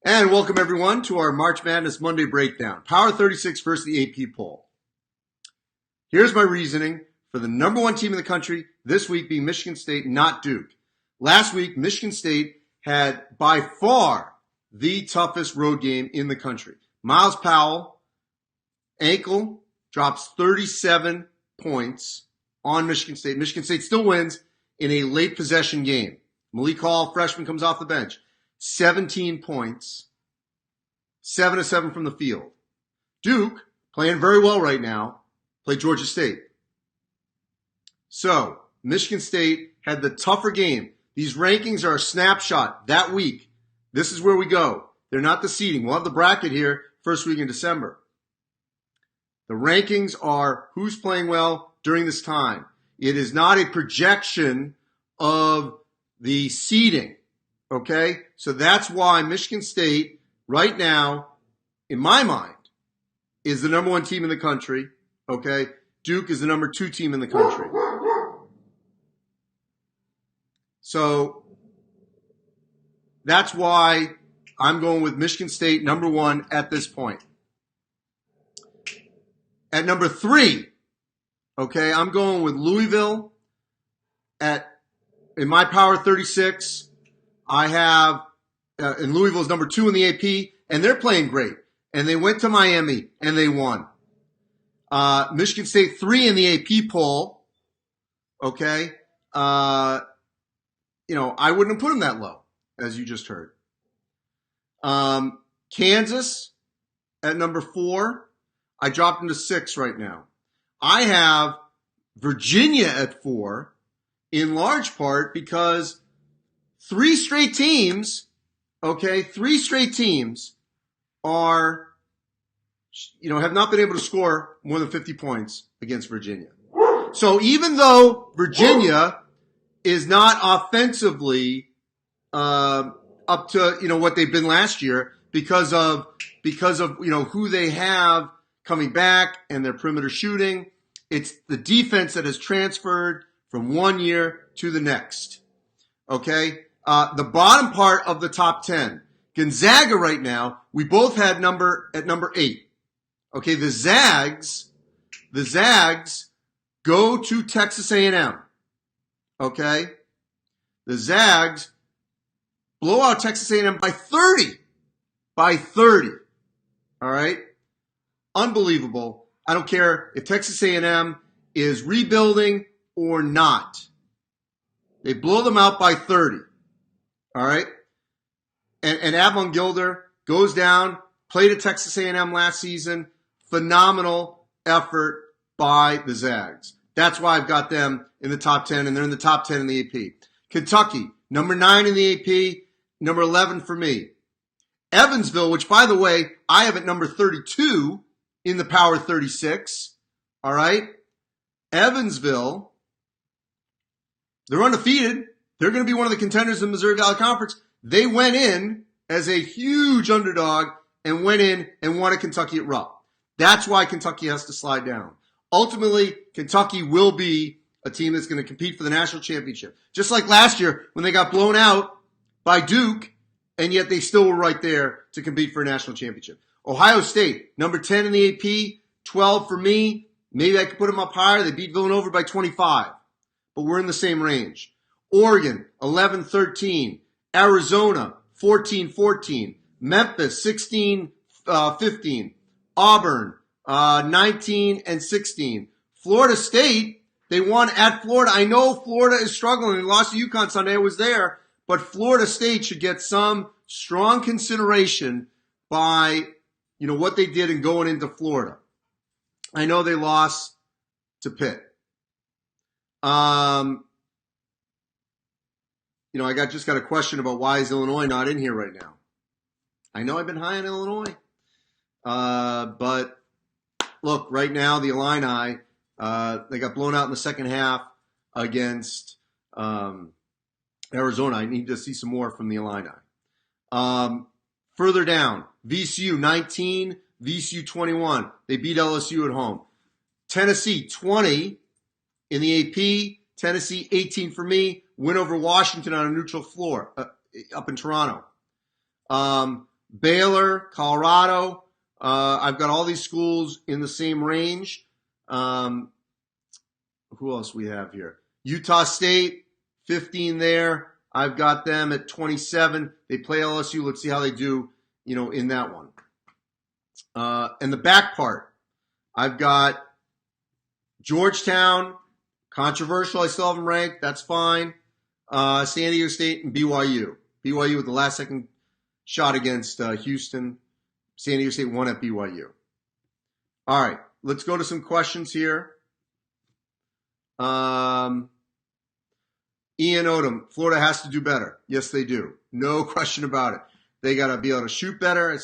And welcome everyone to our March Madness Monday breakdown. Power 36 versus the AP poll. Here's my reasoning for the number one team in the country this week being Michigan State, not Duke. Last week, Michigan State had by far the toughest road game in the country. Miles Powell, ankle, drops 37 points on Michigan State. Michigan State still wins in a late possession game. Malik Hall, freshman, comes off the bench. 17 points, 7 of 7 from the field. Duke, playing very well right now, played Georgia State. So, Michigan State had the tougher game. These rankings are a snapshot that week. This is where we go. They're not the seeding. We'll have the bracket here first week in December. The rankings are who's playing well during this time. It is not a projection of the seeding. Okay? So that's why Michigan State, right now, in my mind, is the number one team in the country. Okay? Duke is the number two team in the country. So that's why I'm going with Michigan State number one at this point. At number three, okay, I'm going with Louisville in my Power 36. I have, and Louisville's number two in the AP, and they're playing great. And they went to Miami, and they won. Michigan State 3 in the AP poll, okay? I wouldn't have put them that low, as you just heard. Kansas at number 4. I dropped them to 6 right now. I have Virginia at 4, in large part because three straight teams are, have not been able to score more than 50 points against Virginia. So even though Virginia is not offensively up to, what they've been last year because of who they have coming back and their perimeter shooting, it's the defense that has transferred from one year to the next. Okay? The bottom part of the top 10. Gonzaga right now, we both had at number 8. Okay, the Zags go to Texas A&M. Okay? The Zags blow out Texas A&M by 30. By 30. All right? Unbelievable. I don't care if Texas A&M is rebuilding or not. They blow them out by 30. All right? And Adlon Gilder goes down, played at Texas A&M last season. Phenomenal effort by the Zags. That's why I've got them in the top 10, and they're in the top 10 in the AP. Kentucky, number 9 in the AP, number 11 for me. Evansville, which, by the way, I have at number 32 in the Power 36. All right? Evansville, they're undefeated. They're going to be one of the contenders in the Missouri Valley Conference. They went in as a huge underdog and went in and won at Kentucky at Rupp. That's why Kentucky has to slide down. Ultimately, Kentucky will be a team that's going to compete for the national championship. Just like last year when they got blown out by Duke, and yet they still were right there to compete for a national championship. Ohio State, number 10 in the AP, 12 for me. Maybe I could put them up higher. They beat Villanova by 25. But we're in the same range. Oregon, 11-13. Arizona, 14-14. Memphis, 16-15. Auburn, 19-16. Florida State, they won at Florida. I know Florida is struggling. They lost to UConn Sunday. I was there. But Florida State should get some strong consideration by, what they did in going into Florida. I know they lost to Pitt. I just got a question about why is Illinois not in here right now. I know I've been high on Illinois. But look, right now the Illini, they got blown out in the second half against Arizona. I need to see some more from the Illini. Further down, VCU 19, VCU 21. They beat LSU at home. Tennessee 20 in the AP. Tennessee 18 for me. Win over Washington on a neutral floor up in Toronto. Baylor, Colorado. I've got all these schools in the same range. Who else we have here? Utah State, 15 there. I've got them at 27. They play LSU. Let's see how they do, in that one. And the back part, I've got Georgetown, controversial. I still have them ranked. That's fine. San Diego State and BYU. BYU with the last second shot against Houston. San Diego State won at BYU. All right, let's go to some questions here. Ian Odom, Florida has to do better. Yes, they do. No question about it. They got to be able to shoot better.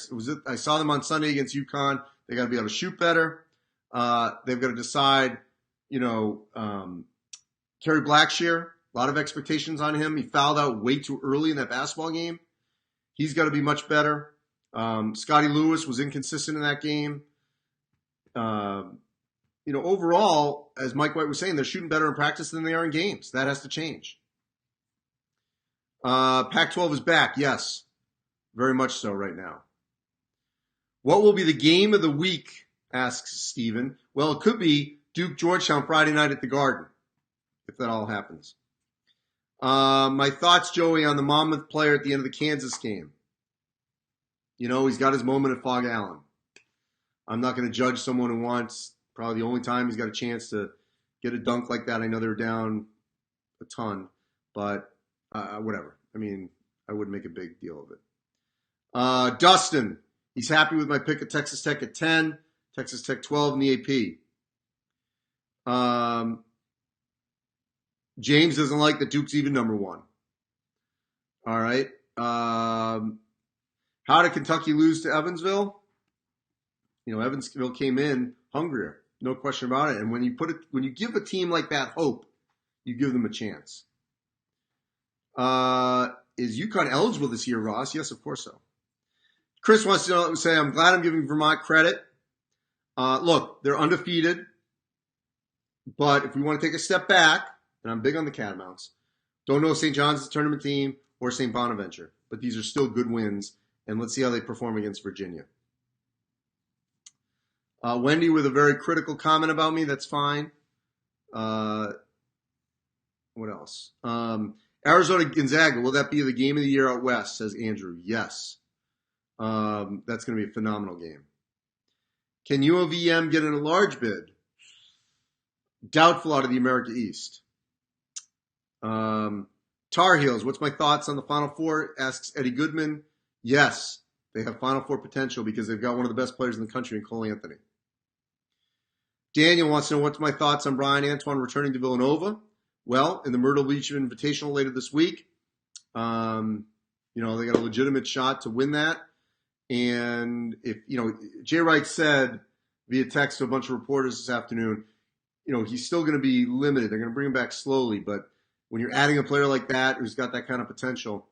I saw them on Sunday against UConn. They got to be able to shoot better. They've got to decide, Kerry Blackshear, a lot of expectations on him. He fouled out way too early in that basketball game. He's got to be much better. Scotty Lewis was inconsistent in that game. Overall, as Mike White was saying, they're shooting better in practice than they are in games. That has to change. Pac-12 is back. Yes, very much so right now. What will be the game of the week, asks Steven. Well, it could be Duke-Georgetown Friday night at the Garden, if that all happens. My thoughts, Joey, on the Monmouth player at the end of the Kansas game. He's got his moment at Fog Allen. I'm not going to judge someone who wants probably the only time he's got a chance to get a dunk like that. I know they're down a ton, but whatever. I mean, I wouldn't make a big deal of it. Dustin, he's happy with my pick at Texas Tech at 10, Texas Tech 12 in the AP. James doesn't like that Duke's even number 1. All right. How did Kentucky lose to Evansville? Evansville came in hungrier, no question about it. And when you give a team like that hope, you give them a chance. Is UConn eligible this year, Ross? Yes, of course so. Chris wants to say, I'm glad I'm giving Vermont credit. Look, they're undefeated. But if we want to take a step back, and I'm big on the Catamounts, don't know St. John's tournament team or St. Bonaventure. But these are still good wins. And let's see how they perform against Virginia. Wendy with a very critical comment about me. That's fine. What else? Arizona Gonzaga. Will that be the game of the year out west? Says Andrew. Yes. That's going to be a phenomenal game. Can UOVM get in a large bid? Doubtful out of the America East. Tar Heels. What's my thoughts on the Final Four? Asks Eddie Goodman. Yes, they have Final Four potential because they've got one of the best players in the country in Cole Anthony. Daniel wants to know what's my thoughts on Brian Antoine returning to Villanova. Well, in the Myrtle Beach Invitational later this week, they got a legitimate shot to win that. And if, Jay Wright said via text to a bunch of reporters this afternoon, he's still going to be limited. They're going to bring him back slowly. But when you're adding a player like that who's got that kind of potential,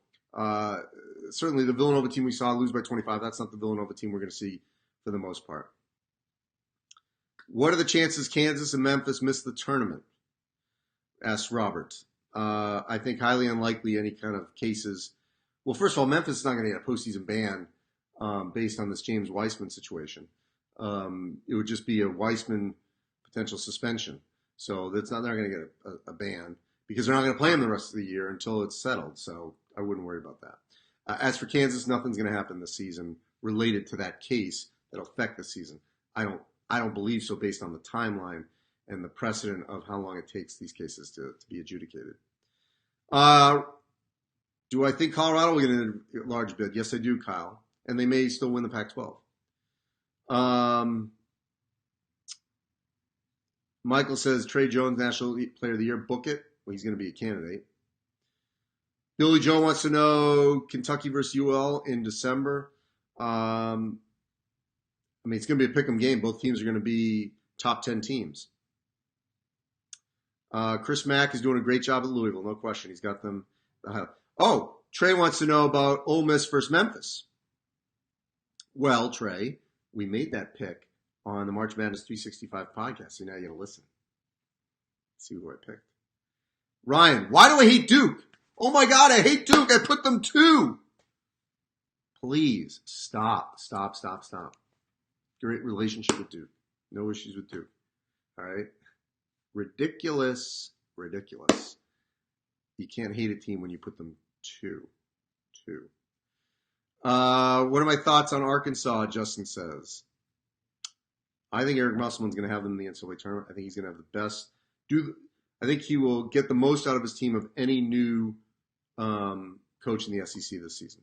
certainly the Villanova team we saw lose by 25, that's not the Villanova team we're going to see for the most part. What are the chances Kansas and Memphis miss the tournament? Asked Robert. I think highly unlikely any kind of cases. Well, first of all, Memphis is not going to get a postseason ban based on this James Weissman situation. It would just be a Weissman potential suspension. So they're not going to get a ban because they're not going to play him the rest of the year until it's settled. So I wouldn't worry about that. As for Kansas, nothing's going to happen this season related to that case that'll affect the season. I don't believe so based on the timeline and the precedent of how long it takes these cases to be adjudicated. Do I think Colorado will get a large bid? Yes, I do, Kyle. And they may still win the Pac-12. Michael says, Trey Jones, National Player of the Year, book it. Well, he's going to be a candidate. Billy Joe wants to know Kentucky versus UL in December. It's going to be a pick'em game. Both teams are going to be top 10 teams. Chris Mack is doing a great job at Louisville, no question. He's got them. Trey wants to know about Ole Miss versus Memphis. Well, Trey, we made that pick on the March Madness 365 podcast, so now you got to listen. Let's see who I picked. Ryan, why do I hate Duke? Oh my God, I hate Duke. I put them 2. Please stop. Great relationship with Duke. No issues with Duke. All right? Ridiculous. You can't hate a team when you put them two. What are my thoughts on Arkansas, Justin says. I think Eric Musselman's going to have them in the NCAA tournament. I think he's going to have the best. I think he will get the most out of his team of any new coach in the SEC this season.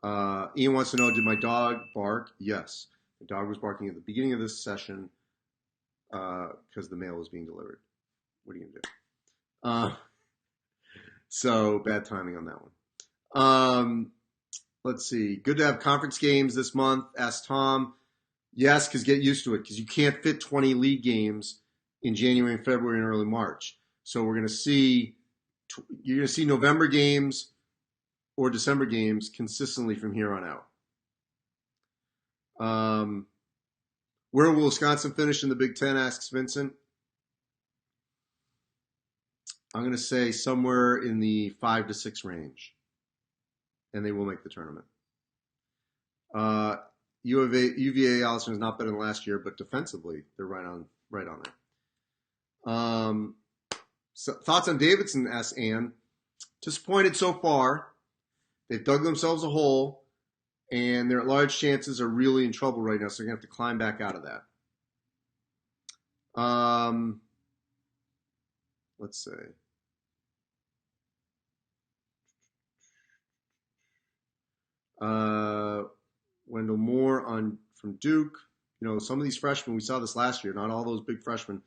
Ian wants to know, did my dog bark? Yes. The dog was barking at the beginning of this session because the mail was being delivered. What are you going to do? So bad timing on that one. Let's see. Good to have conference games this month, asked Tom. Yes, because get used to it, because you can't fit 20 league games in January and February and early March. So you're going to see November games or December games consistently from here on out. Where will Wisconsin finish in the Big Ten, asks Vincent. I'm going to say somewhere in the 5 to 6 range, and they will make the tournament. UVA Allison is not better than last year, but defensively they're right on there. So thoughts on Davidson, asks Ann. Disappointed so far. They've dug themselves a hole, and their large chances are really in trouble right now, so they're going to have to climb back out of that. Let's see. Wendell Moore from Duke. You know, some of these freshmen, we saw this last year, not all those big freshmen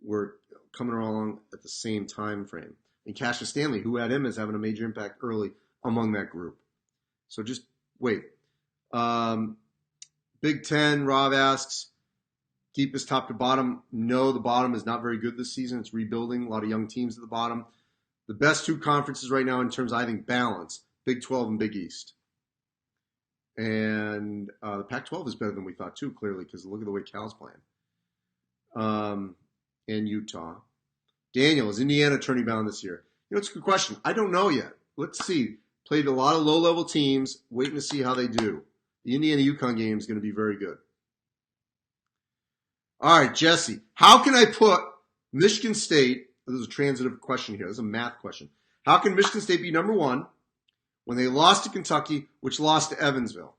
were coming along at the same time frame. And Cassius Stanley, who had him as having a major impact early among that group. So just wait. Big Ten, Rob asks, deepest top to bottom. No, the bottom is not very good this season. It's rebuilding. A lot of young teams at the bottom. The best two conferences right now in terms of, I think, balance, Big 12 and Big East. And the Pac-12 is better than we thought, too, clearly, because look at the way Cal's playing. And Utah. Daniel, is Indiana turning bound this year? You know, it's a good question. I don't know yet. Let's see. Played a lot of low-level teams. Waiting to see how they do. The Indiana-UConn game is going to be very good. All right, Jesse. How can I put Michigan State, this is a transitive question here. This is a math question. How can Michigan State be number one when they lost to Kentucky, which lost to Evansville?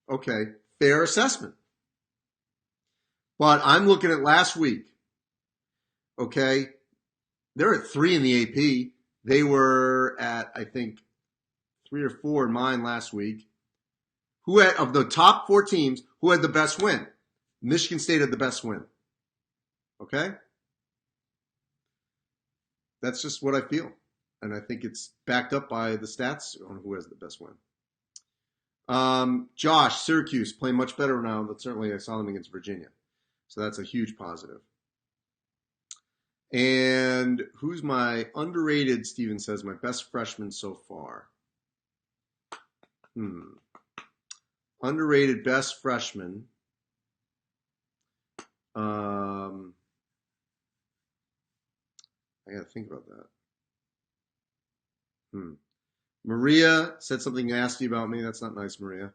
Okay, fair assessment. But I'm looking at last week. Okay, they're at 3 in the AP. They were at, I think, 3 or 4 in mine last week. Who had, of the top 4 teams, who had the best win? Michigan State had the best win. Okay? That's just what I feel. And I think it's backed up by the stats on who has the best win. Josh, Syracuse, playing much better now, but certainly I saw them against Virginia. So that's a huge positive. And who's my underrated, Steven says, my best freshman so far? Underrated best freshman. I got to think about that. Maria said something nasty about me. That's not nice, Maria.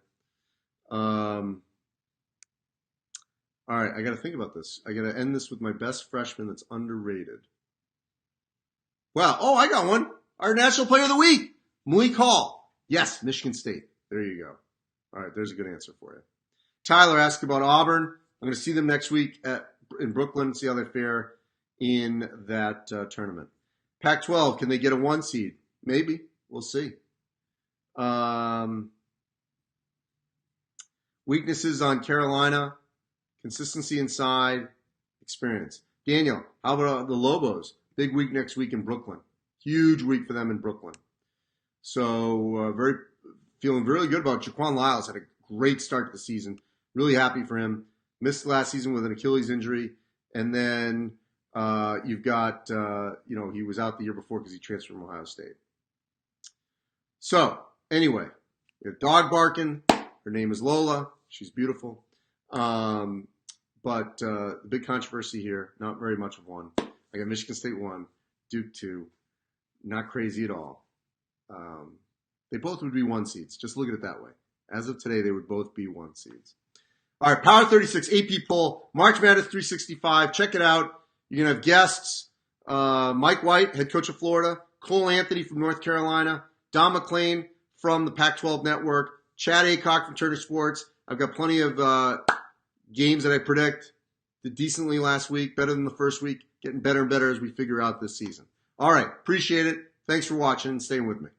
All right, I got to think about this. I got to end this with my best freshman that's underrated. Wow. Oh, I got one. Our National Player of the Week, Malik Hall. Yes, Michigan State. There you go. All right, there's a good answer for you. Tyler asked about Auburn. I'm going to see them next week in Brooklyn, see how they fare in that tournament. Pac-12, can they get a 1 seed? Maybe. We'll see. Weaknesses on Carolina, consistency inside, experience. Daniel, how about the Lobos? Big week next week in Brooklyn. Huge week for them in Brooklyn. So feeling really good about Jaquan Lyles. Had a great start to the season. Really happy for him. Missed last season with an Achilles injury. And then you've got, he was out the year before because he transferred from Ohio State. So, anyway, we have dog barking. Her name is Lola. She's beautiful. But the big controversy here, not very much of one. I got Michigan State 1, Duke 2. Not crazy at all. They both would be 1 seeds. Just look at it that way. As of today, they would both be 1 seeds. All right, Power 36 AP poll, March Madness 365. Check it out. You're going to have guests, Mike White, head coach of Florida, Cole Anthony from North Carolina, Don McClain from the Pac-12 Network, Chad Aycock from Turner Sports. I've got plenty of games that I predict. Did decently last week, better than the first week, getting better and better as we figure out this season. All right, appreciate it. Thanks for watching and staying with me.